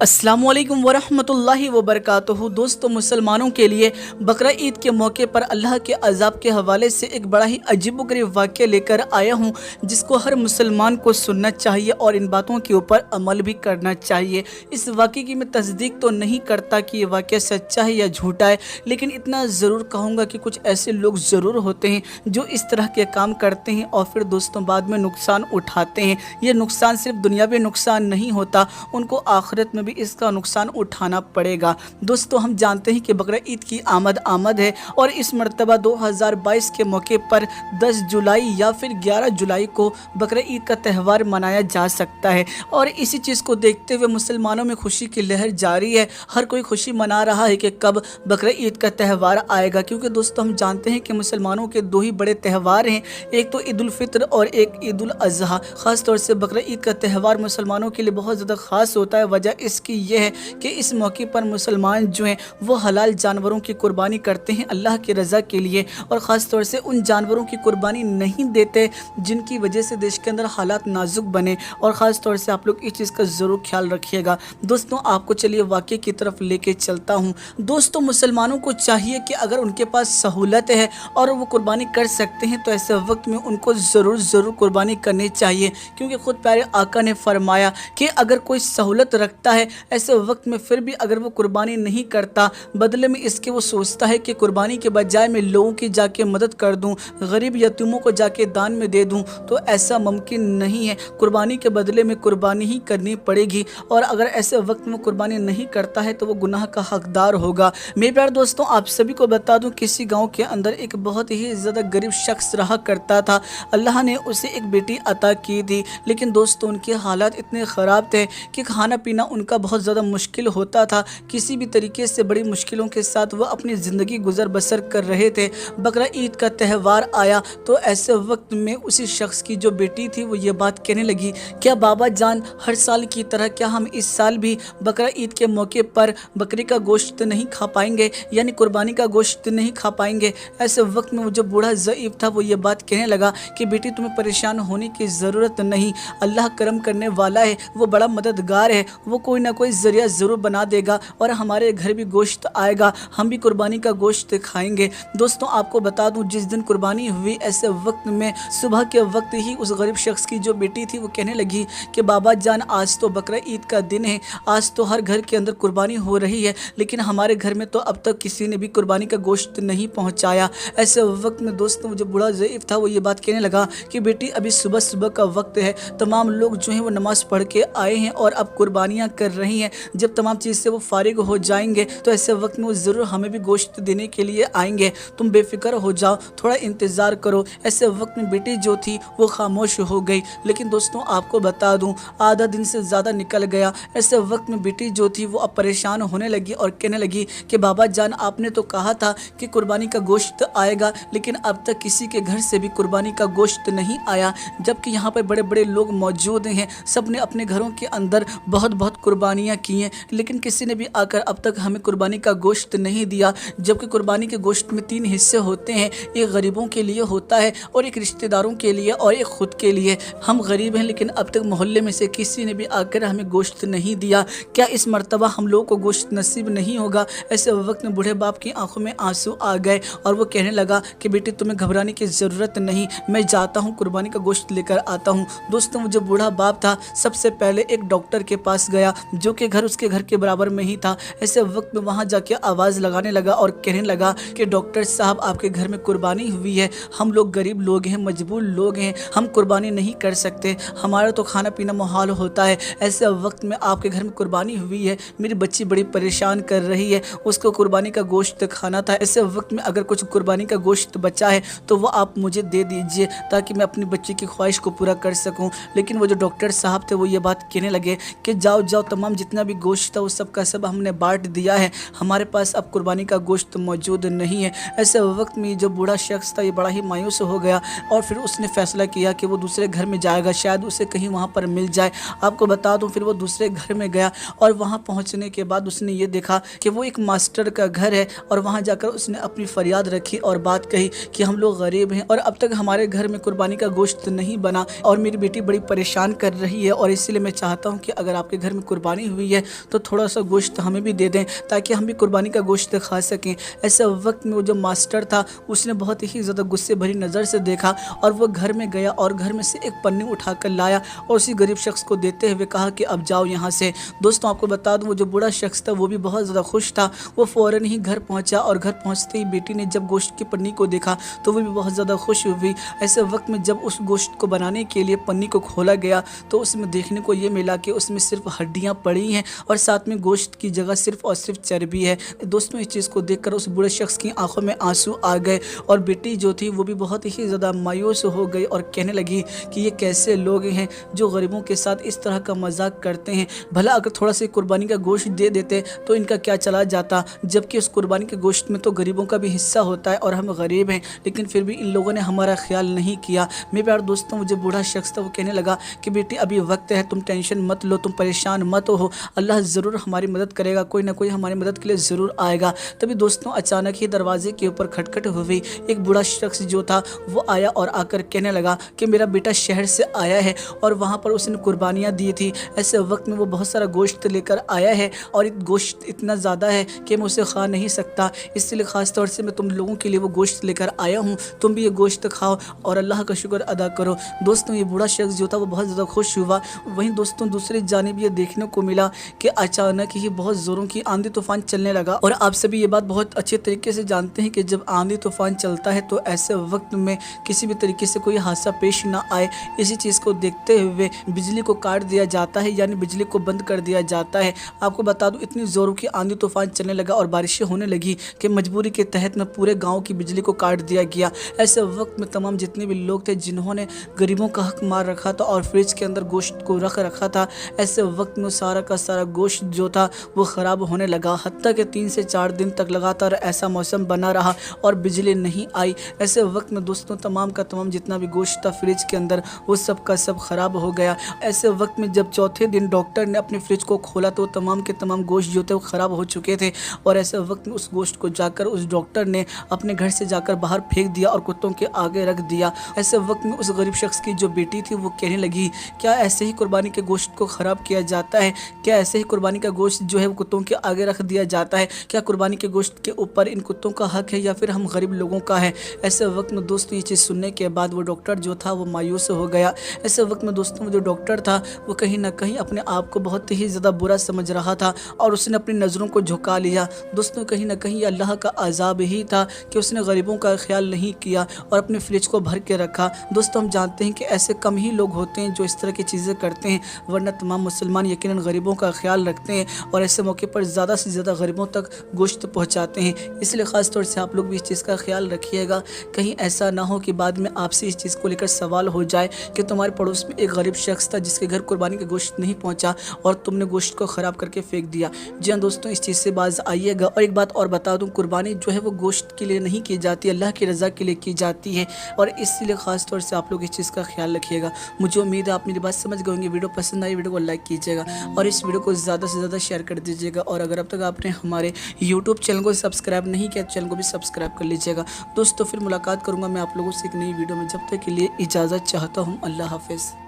अस्सलामु अलैकुम वरहमतुल्लाहि वबरकातुहू। दोस्तों, मुसलमानों के लिए बकरा ईद के मौके पर अल्लाह के अज़ाब के हवाले से एक बड़ा ही अजीबोगरीब वाक़या लेकर आया हूँ, जिसको हर मुसलमान को सुनना चाहिए और इन बातों के ऊपर अमल भी करना चाहिए। इस वाक़े की मैं तस्दीक तो नहीं करता कि ये वाक़या सच्चा है या झूठा है, लेकिन इतना ज़रूर कहूँगा कि कुछ ऐसे लोग ज़रूर होते हैं जो इस तरह के काम करते हैं और फिर दोस्तों बाद में नुकसान उठाते हैं। ये नुकसान सिर्फ दुनियावी नुकसान नहीं होता, उनको आखिरत में भी इसका नुकसान उठाना पड़ेगा। दोस्तों, हम जानते हैं कि बकरा ईद की आमद है और इस मरतबा 2022 के मौके पर 10 जुलाई या फिर 11 जुलाई को बकरा ईद का त्यौहार मनाया जा सकता है और इसी चीज़ को देखते हुए मुसलमानों में खुशी की लहर जारी है। हर कोई खुशी मना रहा है कि कब बकरा ईद का त्यौहार आएगा, क्योंकि दोस्तों हम जानते हैं कि मुसलमानों के दो ही बड़े त्यौहार हैं, एक तो ईद उल फितर और एक ईद उल अज़हा। ख़ास तौर से बकरा ईद का त्यौहार मुसलमानों के लिए बहुत ज़्यादा ख़ास होता है। वजह इसकी ये है कि इस मौके पर मुसलमान जो हैं वो हलाल जानवरों की कुर्बानी करते हैं अल्लाह की रज़ा के लिए, और ख़ास तौर से उन जानवरों की कुर्बानी नहीं देते जिनकी वजह से देश के अंदर हालात नाजुक बने। और ख़ास तौर से आप लोग इस चीज़ का ज़रूर ख्याल रखिएगा। दोस्तों, आपको चलिए वाक़े की तरफ लेके चलता हूँ। दोस्तों, मुसलमानों को चाहिए कि अगर उनके पास सहूलत है और वो कुर्बानी कर सकते हैं तो ऐसे वक्त में उनको ज़रूर कुर्बानी करनी चाहिए, क्योंकि ख़ुद प्यारे आका ने फरमाया कि अगर कोई सहूलत रखता है ऐसे वक्त में फिर भी अगर वो कुर्बानी नहीं करता, बदले में इसके वो सोचता है कि कुर्बानी के बजाय मैं लोगों की जाके मदद कर दूं, गरीब यतीमों को जाके दान में दे दूं, तो ऐसा मुमकिन नहीं है। कुर्बानी के बदले में कुर्बानी ही करनी पड़ेगी, और अगर ऐसे वक्त में कुर्बानी नहीं करता है तो वो गुनाह का हकदार होगा। मेरे प्यारे दोस्तों, आप सभी को बता दूं, किसी गाँव के अंदर एक बहुत ही ज़्यादा गरीब शख्स रहा करता था। अल्लाह ने उसे एक बेटी अता की थी, लेकिन दोस्तों उनके हालात इतने ख़राब थे कि खाना पीना उनका बहुत ज़्यादा मुश्किल होता था। किसी भी तरीके से बड़ी मुश्किलों के साथ वह अपनी ज़िंदगी गुजर बसर कर रहे थे। बकरा ईद का त्यौहार आया तो ऐसे वक्त में उसी शख्स की जो बेटी थी वो ये बात कहने लगी, क्या बाबा जान हर साल की तरह क्या हम इस साल भी बकरा ईद के मौके पर बकरी का गोश्त नहीं खा पाएंगे, यानी कुर्बानी का गोश्त नहीं खा पाएंगे। ऐसे वक्त में वो जो बूढ़ा ज़ईफ़ था वो ये बात कहने लगा कि बेटी तुम्हें परेशान होने की ज़रूरत नहीं, अल्लाह करम करने वाला है, वो बड़ा मददगार है, वो कोई ना कोई ज़रिया ज़रूर बना देगा और हमारे घर भी गोश्त आएगा, हम भी कुर्बानी का गोश्त खाएंगे। दोस्तों, आपको बता दूं, जिस दिन कुर्बानी हुई ऐसे वक्त में सुबह के वक्त ही उस गरीब शख्स की जो बेटी थी वो कहने लगी कि बाबा जान आज तो बकरा ईद का दिन है, आज तो हर घर के अंदर कुर्बानी हो रही है, लेकिन हमारे घर में तो अब तक किसी ने भी कुर्बानी का गोश्त नहीं पहुँचाया। ऐसे वक्त में दोस्तों जो बूढ़ा ज़ईफ़ था वो ये बात कहने लगा कि बेटी अभी सुबह सुबह का वक्त है, तमाम लोग जो हैं वो नमाज़ पढ़ के आए हैं और अब कुर्बानियाँ कर रही हैं, जब तमाम चीज़ से वो फारिग हो जाएंगे तो ऐसे वक्त में वो ज़रूर हमें भी गोश्त देने के लिए आएंगे, तुम बेफिक्र हो जाओ, थोड़ा इंतज़ार करो। ऐसे वक्त में बेटी जो थी वो खामोश हो गई। लेकिन दोस्तों आपको बता दूं, आधा दिन से ज़्यादा निकल गया। ऐसे वक्त में बेटी जो थी वो अब परेशान होने लगी और कहने लगी कि बाबा जान आपने तो कहा था कि कुर्बानी का गोश्त आएगा, लेकिन अब तक किसी के घर से भी कुर्बानी का गोश्त नहीं आया, जबकि यहाँ पर बड़े बड़े लोग मौजूद हैं, सब ने अपने घरों के अंदर बहुत कुर्बानियाँ की हैं, लेकिन किसी ने भी आकर अब तक हमें कुर्बानी का गोश्त नहीं दिया। जबकि कुर्बानी के गोश्त में 3 हिस्से होते हैं, एक गरीबों के लिए होता है और एक रिश्तेदारों के लिए और एक खुद के लिए। हम गरीब हैं, लेकिन अब तक मोहल्ले में से किसी ने भी आकर हमें गोश्त नहीं दिया। क्या इस मर्तबा हम लोगों को गोश्त नसीब नहीं होगा? ऐसे वक्त में बूढ़े बाप की आंखों में आंसू आ गए और वो कहने लगा कि बेटी तुम्हें घबराने की ज़रूरत नहीं, मैं जाता हूँ कुर्बानी का गोश्त लेकर आता हूँ। दोस्तों, वो जो बूढ़ा बाप था सबसे पहले एक डॉक्टर के पास गया जो कि घर उसके घर के बराबर में ही था। ऐसे वक्त में वहाँ जाके आवाज़ लगाने लगा और कहने लगा कि डॉक्टर साहब आपके घर में कुर्बानी हुई है, हम लोग गरीब लोग हैं, मजबूर लोग हैं, हम कुर्बानी नहीं कर सकते, हमारा तो खाना पीना मुहाल होता है। ऐसे वक्त में आपके घर में कुर्बानी हुई है, मेरी बच्ची बड़ी परेशान कर रही है, उसको कुर्बानी का गोश्त खाना था। ऐसे वक्त में अगर कुछ कुर्बानी का गोश्त बचा है तो वो आप मुझे दे दीजिए ताकि मैं अपनी बच्ची की ख्वाहिश को पूरा कर सकूँ। लेकिन वो जो डॉक्टर साहब थे वो ये बात कहने लगे कि जाओ तमाम जितना भी गोश्त था वो सब का सब हमने बांट दिया है, हमारे पास अब कुर्बानी का गोश्त मौजूद नहीं है। ऐसे वक्त में जो बूढ़ा शख्स था ये बड़ा ही मायूस हो गया और फिर उसने फैसला किया कि वो दूसरे घर में जाएगा, शायद उसे कहीं वहाँ पर मिल जाए। आपको बता दूं, फिर वो दूसरे घर में गया और वहाँ पहुँचने के बाद उसने ये देखा कि वो एक मास्टर का घर है और वहाँ जाकर उसने अपनी फरियाद रखी और बात कही कि हम लोग गरीब हैं और अब तक हमारे घर में कुर्बानी का गोश्त नहीं बना और मेरी बेटी बड़ी परेशान कर रही है और इसलिए मैं चाहता हूँ कि अगर आपके घर में कुर्बानी कुर्बानी हुई है तो थोड़ा सा गोश्त हमें भी दे दें ताकि हम भी कुर्बानी का गोश्त खा सकें। ऐसे वक्त में वो जो मास्टर था उसने बहुत ही ज़्यादा गुस्से भरी नज़र से देखा और वो घर में गया और घर में से एक पन्नी उठा कर लाया और उसी गरीब शख्स को देते हुए कहा कि अब जाओ यहाँ से। दोस्तों आपको बता दूं वो जो बूढ़ा शख्स था वो भी बहुत ज़्यादा खुश था। वो फ़ौरन ही घर पहुँचा और घर पहुँचते ही बेटी ने जब गोश्त की पन्नी को देखा तो वो भी बहुत ज़्यादा खुश हुई। ऐसे वक्त में जब उस गोश्त को बनाने के लिए पन्नी को खोला गया तो उसमें देखने को ये मिला कि उसमें सिर्फ हड्डियाँ पड़ी हैं और साथ में गोश्त की जगह सिर्फ और सिर्फ चर्बी है। दोस्तों इस चीज़ को देखकर उस बूढ़े शख्स की आंखों में आंसू आ गए और बेटी जो थी वो भी बहुत ही ज़्यादा मायूस हो गई और कहने लगी कि ये कैसे लोग हैं जो गरीबों के साथ इस तरह का मजाक करते हैं। भला अगर थोड़ा सा कुर्बानी का गोश्त दे देते तो इनका क्या चला जाता, जबकि उस कुर्बानी के गोश्त में तो गरीबों का भी हिस्सा होता है और हम गरीब हैं, लेकिन फिर भी इन लोगों ने हमारा ख्याल नहीं किया। मेरे प्यारे दोस्तों वो जो बूढ़ा शख्स था वो कहने लगा कि बेटी अभी वक्त है, तुम टेंशन मत लो, तुम परेशान मत हो, अल्लाह ज़रूर हमारी मदद करेगा, कोई ना कोई हमारी मदद के लिए ज़रूर आएगा। तभी दोस्तों अचानक ही दरवाजे के ऊपर खटखट हुई। एक बूढ़ा शख्स जो था वो आया और आकर कहने लगा कि मेरा बेटा शहर से आया है और वहाँ पर उसने कुर्बानियाँ दी थी। ऐसे वक्त में वो बहुत सारा गोश्त लेकर आया है और गोश्त इतना ज़्यादा है कि मैं उसे खा नहीं सकता, इसलिए ख़ास तौर से मैं तुम लोगों के लिए वो गोश्त लेकर आया हूँ, तुम भी ये गोश्त खाओ और अल्लाह का शुक्र अदा करो। दोस्तों ये बूढ़ा शख्स जो था वो बहुत ज़्यादा खुश हुआ। वहीं दोस्तों दूसरी जानिब ये देखने को मिला कि अचानक ही बहुत ज़ोरों की आंधी तूफान चलने लगा। और आप सभी ये बात बहुत अच्छे तरीके से जानते हैं कि जब आंधी तूफान चलता है तो ऐसे वक्त में किसी भी तरीके से कोई हादसा पेश ना आए, इसी चीज़ को देखते हुए बिजली को काट दिया जाता है, यानी बिजली को बंद कर दिया जाता है। आपको बता दूं इतनी ज़ोरों की आंधी तूफान चलने लगा और बारिशें होने लगी कि मजबूरी के तहत में पूरे गाँव की बिजली को काट दिया गया। ऐसे वक्त में तमाम जितने भी लोग थे जिन्होंने गरीबों का हक मार रखा था और फ्रिज के अंदर गोश्त को रख रखा था, ऐसे वक्त में सारा का सारा गोश्त जो था वो ख़राब होने लगा। हत्ता कि 3 से 4 दिन तक लगातार ऐसा मौसम बना रहा और बिजली नहीं आई। ऐसे वक्त में दोस्तों तमाम का तमाम जितना भी गोश्त था फ्रिज के अंदर वो सब का सब ख़राब हो गया। ऐसे वक्त में जब चौथे दिन डॉक्टर ने अपने फ्रिज को खोला तो तमाम के तमाम गोश्त जो थे वो ख़राब हो चुके थे और ऐसे वक्त में उस गोश्त को जाकर उस डॉक्टर ने अपने घर से जाकर बाहर फेंक दिया और कुत्तों के आगे रख दिया। ऐसे वक्त में उस गरीब शख्स की जो बेटी थी वो कहने लगी क्या ऐसे ही कुर्बानी के गोश्त को ख़राब किया जाता है, क्या ऐसे ही कुर्बानी का गोश्त जो है वो कुत्तों के आगे रख दिया जाता है, क्या कुर्बानी के गोश्त के ऊपर इन कुत्तों का हक है या फिर हम गरीब लोगों का है। ऐसे वक्त में दोस्तों ये चीज़ सुनने के बाद वो डॉक्टर जो था वो मायूस हो गया। ऐसे वक्त में दोस्तों जो डॉक्टर था वो कहीं ना कहीं अपने आप को बहुत ही ज़्यादा बुरा समझ रहा था और उसने अपनी नज़रों को झुका लिया। दोस्तों कहीं ना कहीं अल्लाह का अजाब ही था कि उसने गरीबों का ख्याल नहीं किया और अपने फ्रिज को भर के रखा। दोस्तों हम जानते हैं कि ऐसे कम ही लोग होते हैं जो इस तरह की चीज़ें करते हैं, वरना तमाम मुसलमान यकीनन गरीबों का ख्याल रखते हैं और ऐसे मौके पर ज़्यादा से ज़्यादा गरीबों तक गोश्त पहुँचाते हैं। इसलिए ख़ास तौर से आप लोग भी इस चीज़ का ख्याल रखिएगा, कहीं ऐसा ना हो कि बाद में आपसे इस चीज़ को लेकर सवाल हो जाए कि तुम्हारे पड़ोस में एक गरीब शख्स था जिसके घर कुर्बानी का गोश्त नहीं पहुँचा और तुमने गोश्त को ख़राब करके फेंक दिया। जी हाँ दोस्तों इस चीज़ से बाज आइएगा। और एक बात और बता दूँ, कुर्बानी जो है वो गोश्त के लिए नहीं की जाती, अल्लाह की रज़ा के लिए की जाती है और इसलिए ख़ास तौर से आप लोग इस चीज़ का ख्याल रखिएगा। मुझे उम्मीद है आप मेरी बात समझ गए होंगे। वीडियो पसंद आई वीडियो को लाइक कीजिएगा और इस वीडियो को ज़्यादा से ज़्यादा शेयर कर दीजिएगा और अगर अब तक आपने हमारे यूट्यूब चैनल को सब्सक्राइब नहीं किया चैनल को भी सब्सक्राइब कर लीजिएगा। दोस्तों फिर मुलाकात करूँगा मैं आप लोगों से एक नई वीडियो में, जब तक के लिए इजाज़त चाहता हूँ। अल्लाह हाफ़िज़।